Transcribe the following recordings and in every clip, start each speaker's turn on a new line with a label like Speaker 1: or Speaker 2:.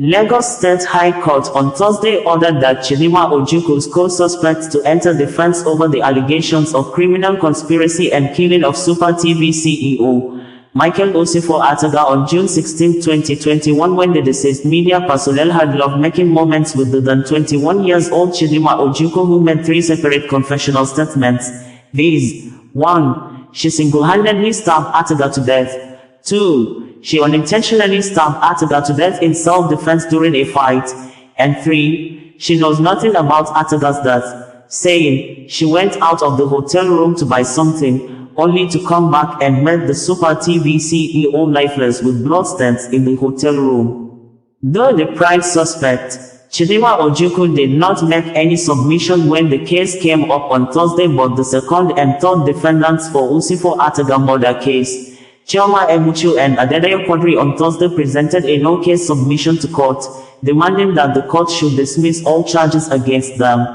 Speaker 1: Lagos State High Court on Thursday ordered that Chidimma Ojukwu's co-suspects to enter defense over the allegations of criminal conspiracy and killing of Super TV CEO, Michael Usifo Ataga on June 16, 2021 when the deceased media personnel had love-making moments with the then 21-years-old Chidimma Ojukwu, who made 3 separate confessional statements. These: 1. She single-handedly stabbed Ataga to death. 2. She unintentionally stabbed Ataga to death in self-defense during a fight. And 3. She knows nothing about Ataga's death, saying she went out of the hotel room to buy something, only to come back and met the Super TV CEO lifeless with bloodstains in the hotel room. Though the prime suspect, Chidimma Ojukwu, did not make any submission when the case came up on Thursday, but the second and third defendants for Usifo Ataga murder case, Chidimma Ojukwu and Adedayo Quadri, on Thursday presented a no-case submission to court, demanding that the court should dismiss all charges against them.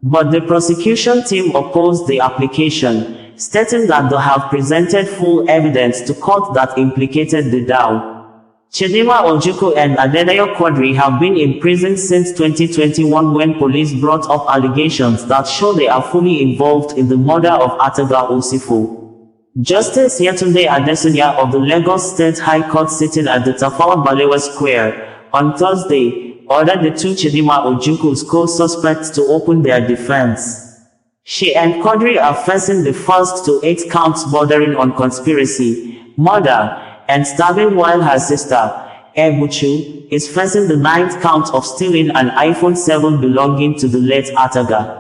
Speaker 1: But the prosecution team opposed the application, stating that they have presented full evidence to court that implicated the DAO. Chidimma Ojukwu and Adedayo Quadri have been in prison since 2021 when police brought up allegations that show they are fully involved in the murder of Ataga Usifo. Justice Yetunde Adesunya of the Lagos State High Court, sitting at the Tafawa Balewa Square on Thursday, ordered the 2 Chidimma Ojukwu's co-suspects to open their defense. She and Quadri are facing the first to 8 counts bordering on conspiracy, murder, and stabbing, while her sister, Ojukwu, is facing the 9th count of stealing an iPhone 7 belonging to the late Ataga.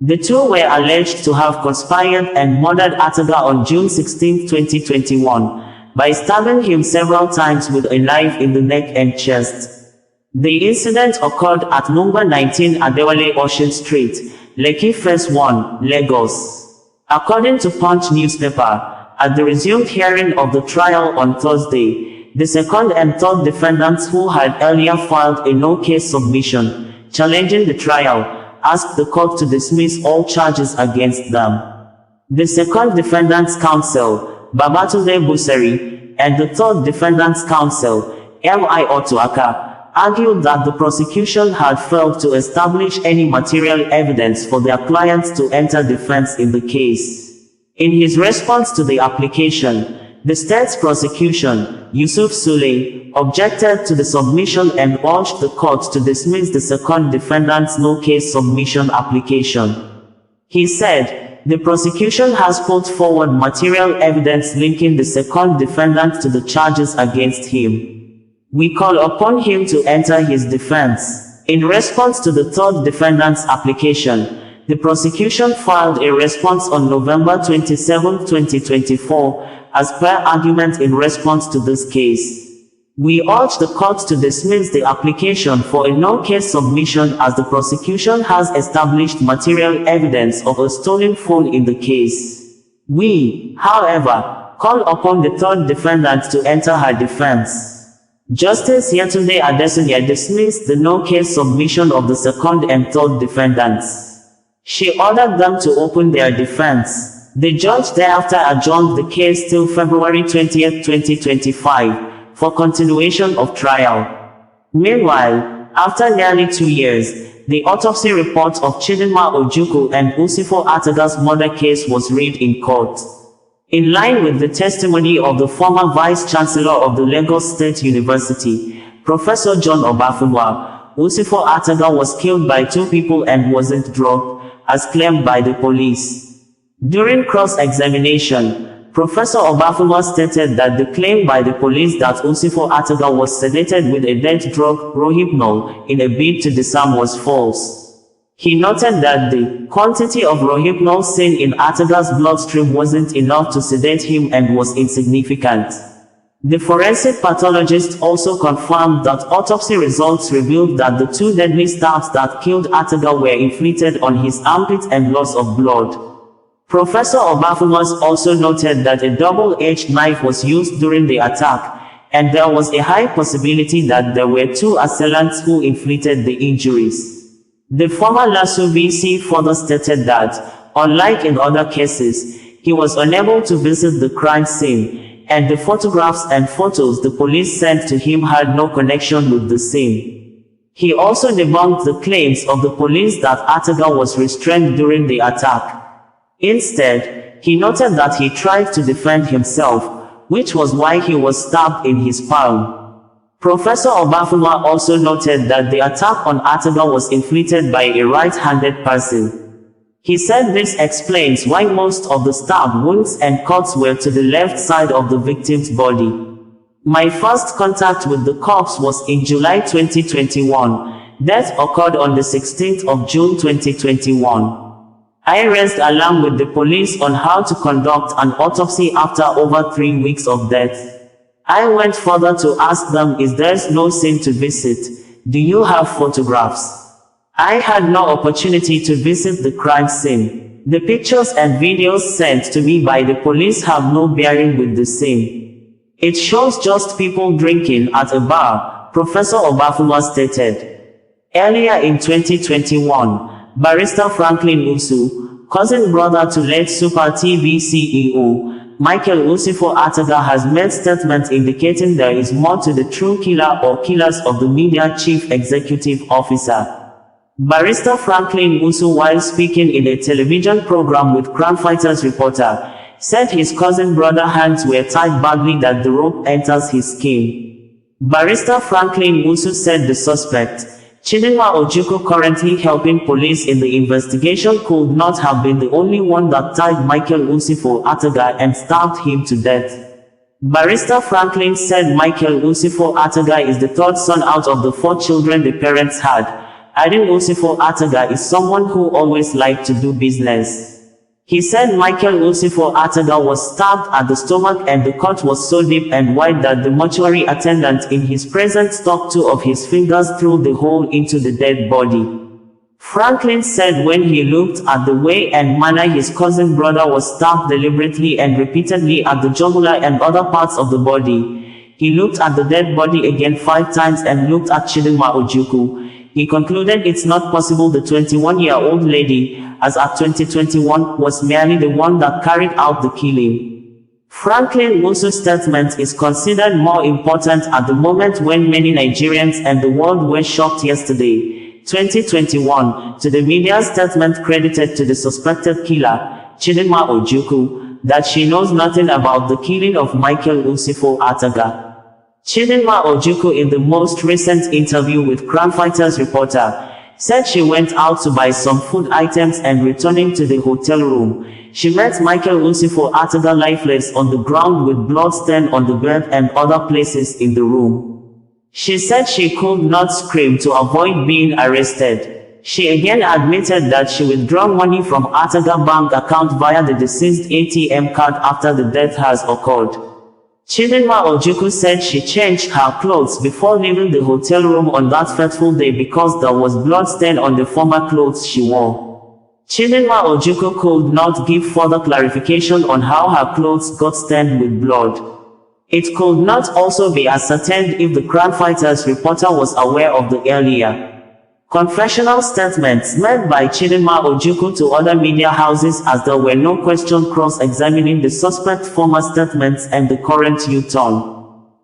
Speaker 1: The 2 were alleged to have conspired and murdered Ataga on June 16, 2021, by stabbing him several times with a knife in the neck and chest. The incident occurred at number 19 Adewale Ocean Street, Lekki Phase 1, Lagos. According to Punch newspaper, at the resumed hearing of the trial on Thursday, the second and third defendants, who had earlier filed a no-case submission challenging the trial, asked the court to dismiss all charges against them. The second defendant's counsel, Babatunde Busari, and the third defendant's counsel, M.I. Otuaka, argued that the prosecution had failed to establish any material evidence for their clients to enter defense in the case. In his response to the application, the state's prosecution, Yusuf Sule, objected to the submission and urged the court to dismiss the second defendant's no-case submission application. He said, the prosecution has put forward material evidence linking the second defendant to the charges against him. We call upon him to enter his defense. In response to the third defendant's application, the prosecution filed a response on November 27, 2024, as per argument in response to this case. We urge the court to dismiss the application for a no-case submission, as the prosecution has established material evidence of a stolen phone in the case. We, however, call upon the third defendant to enter her defense. Justice Yetunde Adesunya dismissed the no-case submission of the second and third defendants. She ordered them to open their defense. The judge thereafter adjourned the case till February 20, 2025, for continuation of trial. Meanwhile, after nearly 2 years, the autopsy report of Chidimma Ojukwu and Usifo Ataga's murder case was read in court. In line with the testimony of the former Vice-Chancellor of the Lagos State University, Professor John Obafunwa, Usifo Ataga was killed by 2 people and wasn't drugged, as claimed by the police. During cross-examination, Professor Obafunwa stated that the claim by the police that Usifo Ataga was sedated with a death drug, Rohypnol, in a bid to disarm was false. He noted that the quantity of Rohypnol seen in Ataga's bloodstream wasn't enough to sedate him and was insignificant. The forensic pathologist also confirmed that autopsy results revealed that the 2 deadly stabs that killed Ataga were inflicted on his armpit and loss of blood. Professor Obafunwa also noted that a double-edged knife was used during the attack, and there was a high possibility that there were 2 assailants who inflicted the injuries. The former LASU VC further stated that, unlike in other cases, he was unable to visit the crime scene, and the photographs and photos the police sent to him had no connection with the same. He also debunked the claims of the police that Ataga was restrained during the attack. Instead, he noted that he tried to defend himself, which was why he was stabbed in his palm. Professor Obafuma also noted that the attack on Ataga was inflicted by a right-handed person. He said this explains why most of the stab wounds and cuts were to the left side of the victim's body. My first contact with the corpse was in July 2021. Death occurred on the 16th of June 2021. I raised alarm with the police on how to conduct an autopsy after over 3 weeks of death. I went further to ask them, is there no scene to visit? Do you have photographs? I had no opportunity to visit the crime scene. The pictures and videos sent to me by the police have no bearing with the scene. It shows just people drinking at a bar, Professor Obafuma stated. Earlier in 2021, Barrister Franklin Usu, cousin brother to late Super TV CEO, Michael Usifo Ataga, has made statements indicating there is more to the true killer or killers of the media chief executive officer. Barrister Franklin Usu, while speaking in a television program with Crime Fighters reporter, said his cousin brother's hands were tied badly that the rope enters his skin. Barrister Franklin Usu said the suspect, Chidimma Ojukwu, currently helping police in the investigation, could not have been the only one that tied Michael Usifo Ataga and stabbed him to death. Barrister Franklin said Michael Usifo Ataga is the third son out of the 4 children the parents had, adding Usifo Ataga is someone who always liked to do business. He said Michael Usifo Ataga was stabbed at the stomach and the cut was so deep and wide that the mortuary attendant in his presence stuck 2 of his fingers through the hole into the dead body. Franklin said when he looked at the way and manner his cousin brother was stabbed deliberately and repeatedly at the jugular and other parts of the body, he looked at the dead body again 5 times and looked at Chidimma Ojukwu. He concluded it's not possible the 21-year-old lady, as at 2021, was merely the one that carried out the killing. Franklin Usu's statement is considered more important at the moment when many Nigerians and the world were shocked yesterday, 2021, to the media statement credited to the suspected killer, Chidimma Ojukwu, that she knows nothing about the killing of Michael Usifo Ataga. Chidimma Ojukwu, in the most recent interview with Crime Fighters reporter, said she went out to buy some food items and returning to the hotel room, she met Michael Usifo Ataga lifeless on the ground with bloodstains on the bed and other places in the room. She said she could not scream to avoid being arrested. She again admitted that she withdrew money from Ataga bank account via the deceased ATM card after the death has occurred. Chidimma Ojukwu said she changed her clothes before leaving the hotel room on that fateful day because there was blood stain on the former clothes she wore. Chidimma Ojukwu could not give further clarification on how her clothes got stained with blood. It could not also be ascertained if the Crime Fighters reporter was aware of the earlier confessional statements made by Chidimma Ojukwu to other media houses, as there were no questions cross-examining the suspect's former statements and the current U-turn.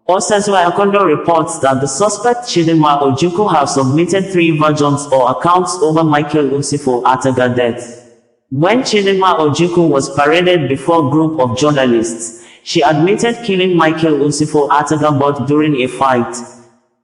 Speaker 1: Osezwe Akondo reports that the suspect Chidimma Ojukwu have submitted 3 versions or accounts over Michael Usifo Ataga death. When Chidimma Ojukwu was paraded before a group of journalists, she admitted killing Michael Usifo Ataga but during a fight.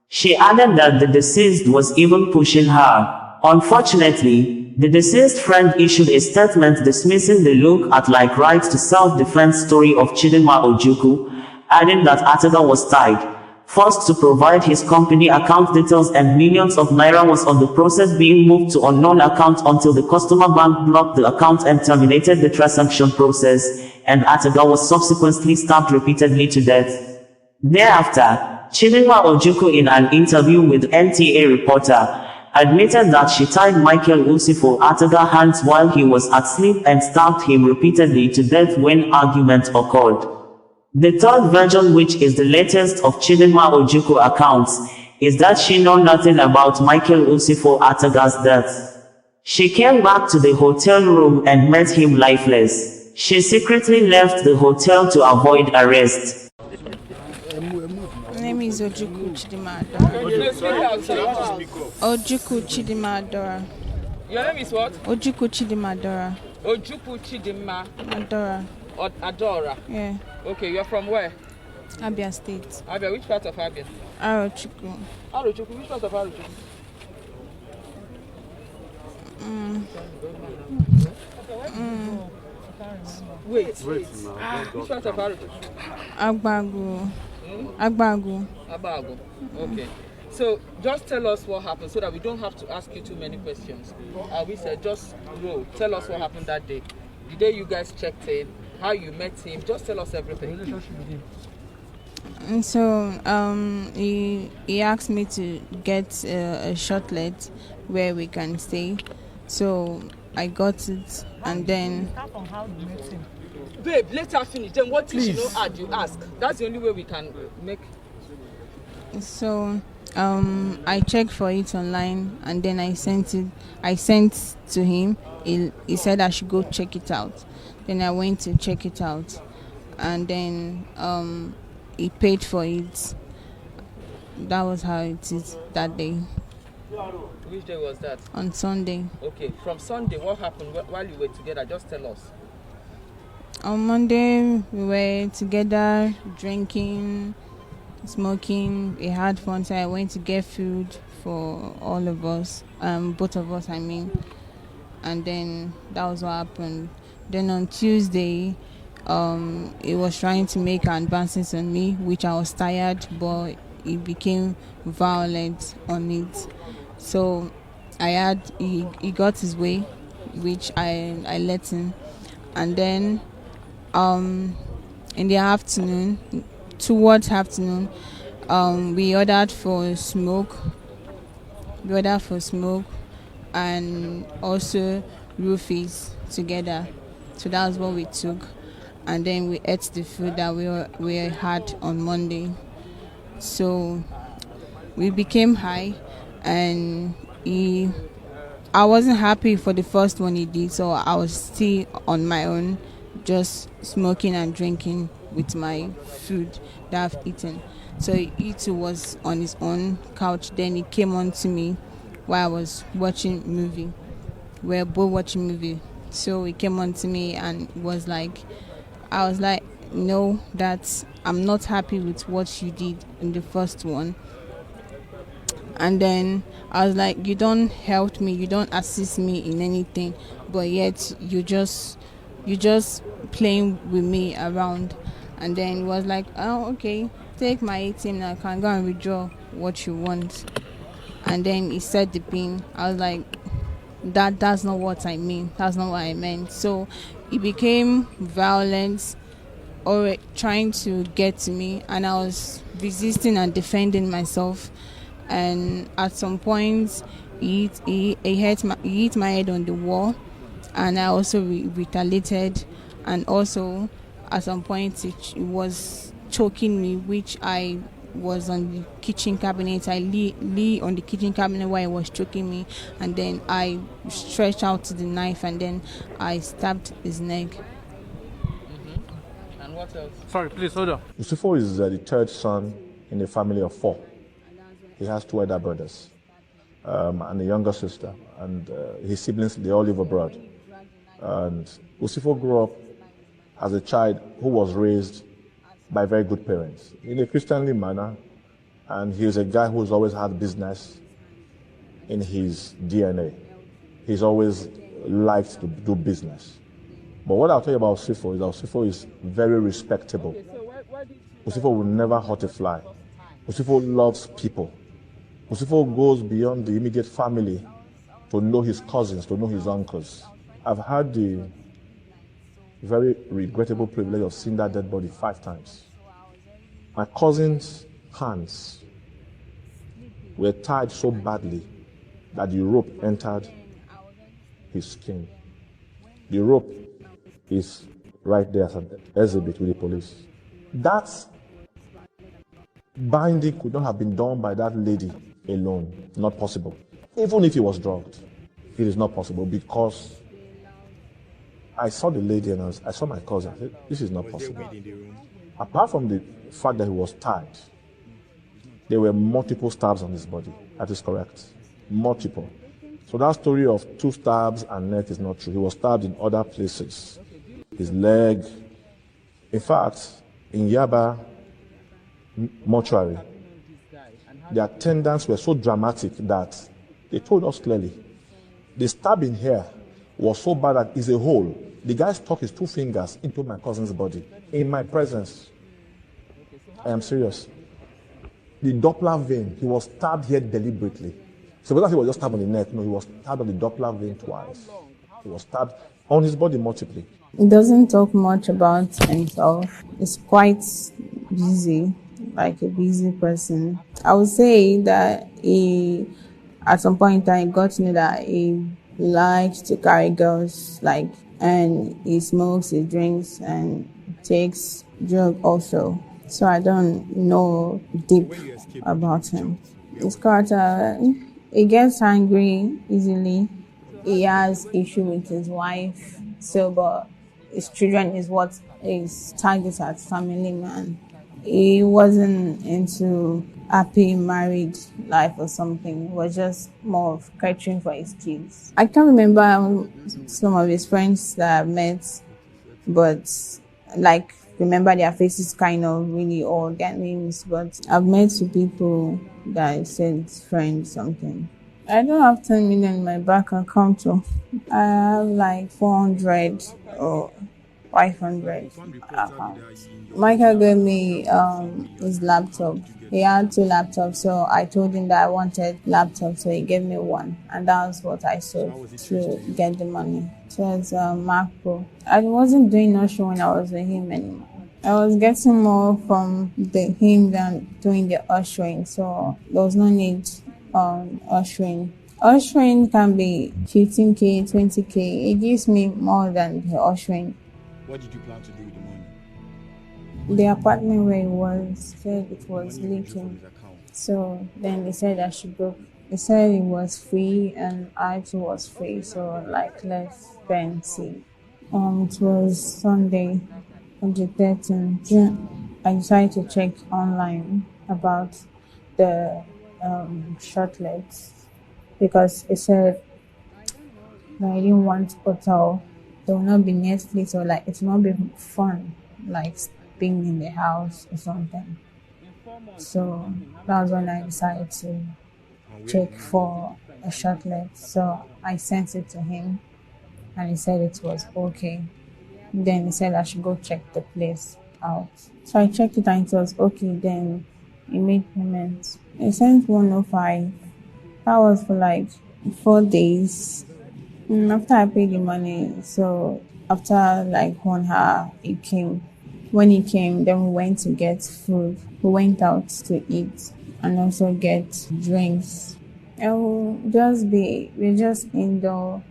Speaker 1: She added that the deceased was even pushing her. Unfortunately, the deceased friend issued a statement dismissing the look at like right to self-defense story of Chidimma Ojukwu, adding that Ataga was tied, forced to provide his company account details and millions of naira was on the process being moved to unknown account until the customer bank blocked the account and terminated the transaction process, and Ataga was subsequently stabbed repeatedly to death. Thereafter, Chidimma Ojukwu, in an interview with NTA reporter, admitted that she tied Michael Usifo Ataga's hands while he was asleep and stabbed him repeatedly to death when argument occurred. The third version, which is the latest of Chidimma Ojukwu accounts, is that she knew nothing about Michael Usifo Ataga's death. She came back to the hotel room and met him lifeless. She secretly left the hotel to avoid arrest.
Speaker 2: is Ojukwu Chidimma Adora. Ojukwu Chidimma Adora.
Speaker 3: Your name is what?
Speaker 2: Ojukwu Chidimma Adora.
Speaker 3: Ojukwu Chidimma
Speaker 2: Adora.
Speaker 3: Adora.
Speaker 2: Yeah.
Speaker 3: Okay, you're from where?
Speaker 2: Abia State.
Speaker 3: Abia, which part of Abia?
Speaker 2: Arochukwu.
Speaker 3: Arochukwu, which part of Arochukwu? Wait. Which part of Arochukwu?
Speaker 2: Agbagu. Agbagu.
Speaker 3: Abago. Okay. So just tell us what happened so that we don't have to ask you too many questions. We said just roll. Tell us what happened that day. The day you guys checked in, how you met him. Just tell us everything.
Speaker 2: And so he asked me to get a shortlet where we can stay. So I got it, and then.
Speaker 3: Babe, let her finish. Then what did she know? You ask. That's the only way we can make.
Speaker 2: So I checked for it online, and then I sent to him. He said I should go check it out. Then I went to check it out, and then he paid for it. That was how it is that day.
Speaker 3: Which day was that?
Speaker 2: On Sunday.
Speaker 3: Okay, from Sunday, what happened while you were together? Just tell us.
Speaker 2: On Monday, we were together, drinking, smoking. We had fun. So I went to get food for all of us, both of us, I mean. And then that was what happened. Then on Tuesday, he was trying to make advances on me, which I was tired, but he became violent on it. So he got his way, which I let him. And then in the afternoon, towards afternoon, we ordered for smoke. And also roofies together. So that was what we took. And then we ate the food that we had on Monday. So we became high, and I wasn't happy for the first one he did, so I was still on my own, just smoking and drinking with my food that I've eaten. So he too was on his own couch. Then he came on to me while I was watching a movie. We were both watching a movie. So he came on to me and was like, I was like, no, that I'm not happy with what you did in the first one. And then I was like, you don't help me, you don't assist me in anything, but yet you just playing with me around. And then he was like, oh, okay, take my ATM now, I can go and withdraw what you want. And then he said the pin. I was like, that's not what I mean. That's not what I meant. So he became violent or trying to get to me, and I was resisting and defending myself. And at some point, he hit my head on the wall, and I also retaliated. And also, at some point, it was choking me, which I was on the kitchen cabinet. I lay on the kitchen cabinet while he was choking me, and then I stretched out the knife, and then I stabbed his neck.
Speaker 3: And what else?
Speaker 4: Sorry, please hold on.
Speaker 5: Usifo is the third son in a family of 4. He has 2 elder brothers and a younger sister, and his siblings, they all live abroad. And Usifo grew up as a child who was raised by very good parents in a Christianly manner, and he's a guy who's always had business in his DNA. He's always liked to do business. But what I'll tell you about Usifo is that Usifo is very respectable. Usifo will never hurt a fly. Usifo loves people. Usifo goes beyond the immediate family to know his cousins, to know his uncles. I've had the very regrettable privilege of seeing that dead body 5 times. My cousin's hands were tied so badly that the rope entered his skin. The rope is right there as an exhibit with the police. That binding could not have been done by that lady alone. Not possible. Even if he was drugged, it is not possible, because I saw the lady and I saw my cousin. I said, this is not possible. Apart from the fact that he was tied, There were multiple stabs on his body. That is correct. Multiple. So that story of 2 stabs and neck is not true. He was stabbed in other places. His leg. In fact, in Yaba mortuary, the attendants were so dramatic that they told us clearly, the stabbing here was so bad that it's a hole. The guy stuck his 2 fingers into my cousin's body in my presence. I am serious. The Doppler vein, he was stabbed here deliberately. So whether he was just stabbed on the neck, no, he was stabbed on the Doppler vein twice. He was stabbed on his body multiply.
Speaker 2: He doesn't talk much about himself. He's quite busy, like a busy person. I would say that at some point in time, he got to know that he likes to carry girls, and he smokes, he drinks, and takes drugs also. So I don't know deep about him. His character, he gets angry easily. He has issue with his wife. So, but his children is what his target as family man. He wasn't into happy married life or something. He was just more of catering for his kids. I can't remember some of his friends that I've met, but remember their faces kind of really old, their names, but I've met 2 people that I said friends something. I don't have 10 million in my bank account, so I have 400 or 500 accounts. Michael gave me his laptop. He had 2 laptops, so I told him that I wanted laptops, so he gave me one, and that was what I sold to get the money. It was Mac Pro. I wasn't doing ushering when I was with him anymore. I was getting more from him than doing the ushering, so there was no need on ushering. Ushering can be 15K, 20K. It gives me more than the ushering.
Speaker 4: What did you plan to do with the money?
Speaker 2: The apartment where it was said it was leaking, so then they said I should go. They said it was free and I too was free, so let's fancy. It was Sunday on the 13th June. I decided to check online about the shortlets because it said that I didn't want hotel. There will not be Netflix or it will not be fun being in the house or something. So that was when I decided to check for a shortlet. So I sent it to him and he said it was okay. Then he said I should go check the place out. So I checked it and it was okay. Then he made payments. He sent 105. That was for 4 days. After I paid the money, so after 1 hour, he came. When he came, then we went to get food. We went out to eat and also get drinks. And we're just indoor,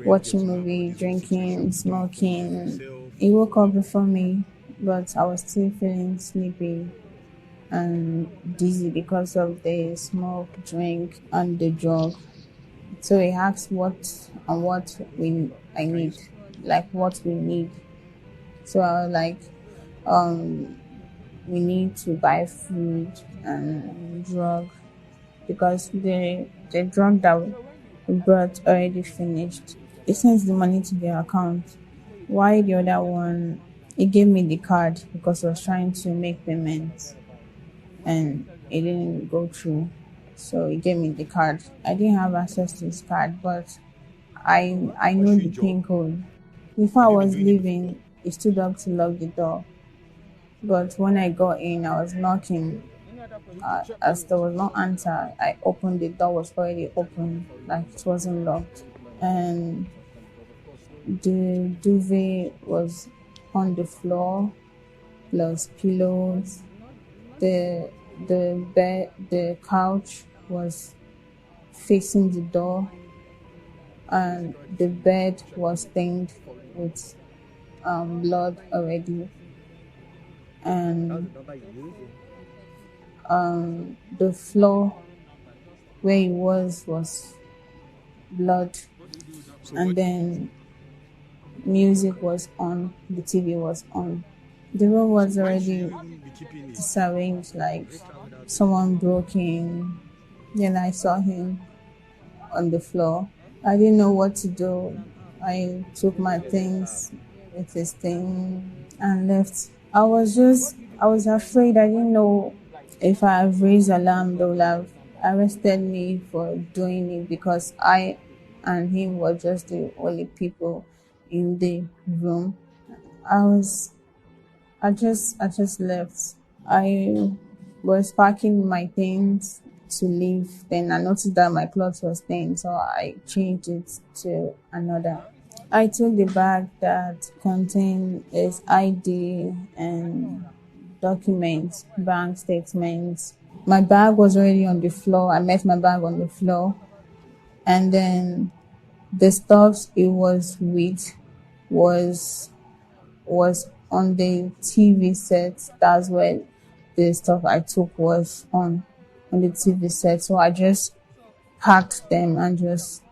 Speaker 2: watching movie, drinking, smoking. He woke up before me, but I was still feeling sleepy and dizzy because of the smoke, drink, and the drug. So he asked what I need, what we need. So I was we need to buy food and drug because the drug that we brought already finished. He sent the money to their account. Why the other one? He gave me the card because I was trying to make payments and it didn't go through. So he gave me the card. I didn't have access to his card, but I know the PIN code. Before I was leaving, he stood up to lock the door. But when I got in, I was knocking. As there was no answer, I opened the door, was already open, it wasn't locked. And the duvet was on the floor, plus pillows. The bed, the couch was facing the door, and the bed was stained with blood already. And the floor where he was blood, and then music was on, the TV was on. The room was already disarranged, like someone broke in. Then I saw him on the floor. I didn't know what to do. I took my things with his thing and left. I was afraid. I didn't know if I have raised alarm, they would have arrested me for doing it because I and him were just the only people in the room. I just left. I was packing my things to leave. Then I noticed that my clothes was stained, so I changed it to another. I took the bag that contained his ID and documents, bank statements. My bag was already on the floor. I met my bag on the floor, and then the stuff it was with was on the TV set. That's where the stuff I took was on the TV set. So I just packed them and just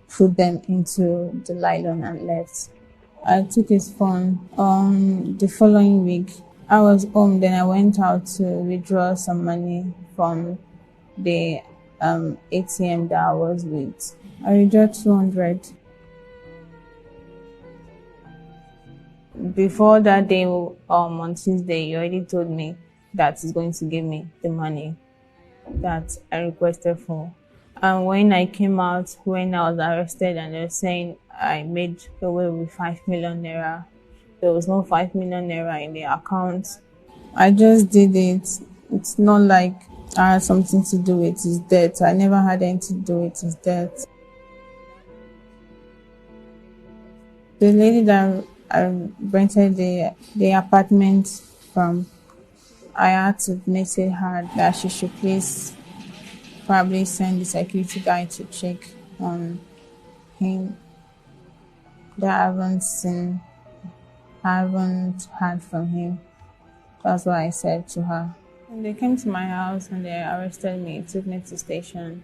Speaker 2: put them into the nylon and left. I took his phone on the following week. I was home, then I went out to withdraw some money from the ATM that I was with. I withdrew 200. Before that day, on Tuesday, he already told me that he's going to give me the money that I requested for. And when I came out, when I was arrested, and they were saying I made away with 5 million naira, there was no 5 million naira in the account. I just did it. It's not like I had something to do with his death. I never had anything to do with his death. The lady that I rented the apartment from, I had to message her that she should please probably send the security guy to check on him. That I haven't heard from him. That's what I said to her. And they came to my house and they arrested me, took me to station.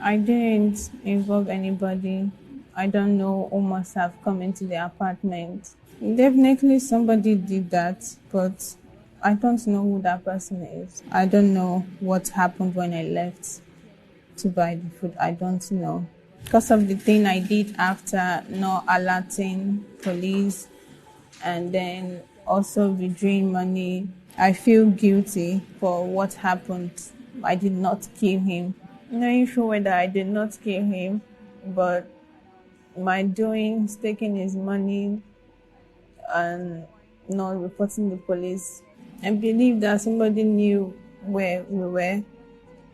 Speaker 2: I didn't involve anybody. I don't know who must have come into the apartment. Definitely somebody did that, but I don't know who that person is. I don't know what happened when I left to buy the food. I don't know. Because of the thing I did after not alerting police and then also withdrawing money, I feel guilty for what happened. I did not kill him. I'm not sure whether I did not kill him, but my doings, taking his money and not reporting the police, I believe that somebody knew where we were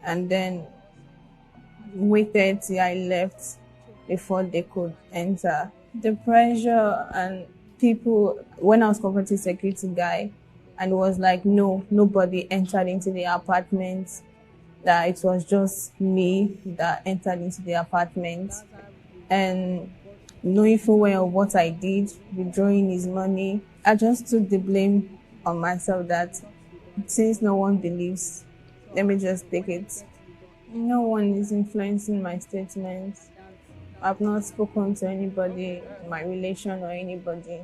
Speaker 2: and then waited till I left before they could enter. The pressure and people, when I was confronting security guy, and it was like, no, nobody entered into the apartment, that it was just me that entered into the apartment. And knowing full well of what I did, withdrawing his money, I just took the blame on myself that since no one believes, let me just take it. No one is influencing my statements. I've not spoken to anybody, my relation or anybody.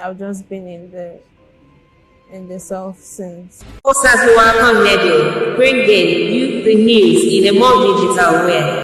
Speaker 2: I've just been in the self since.
Speaker 6: Osas Welcome Radio, bringing you the news in a more digital way.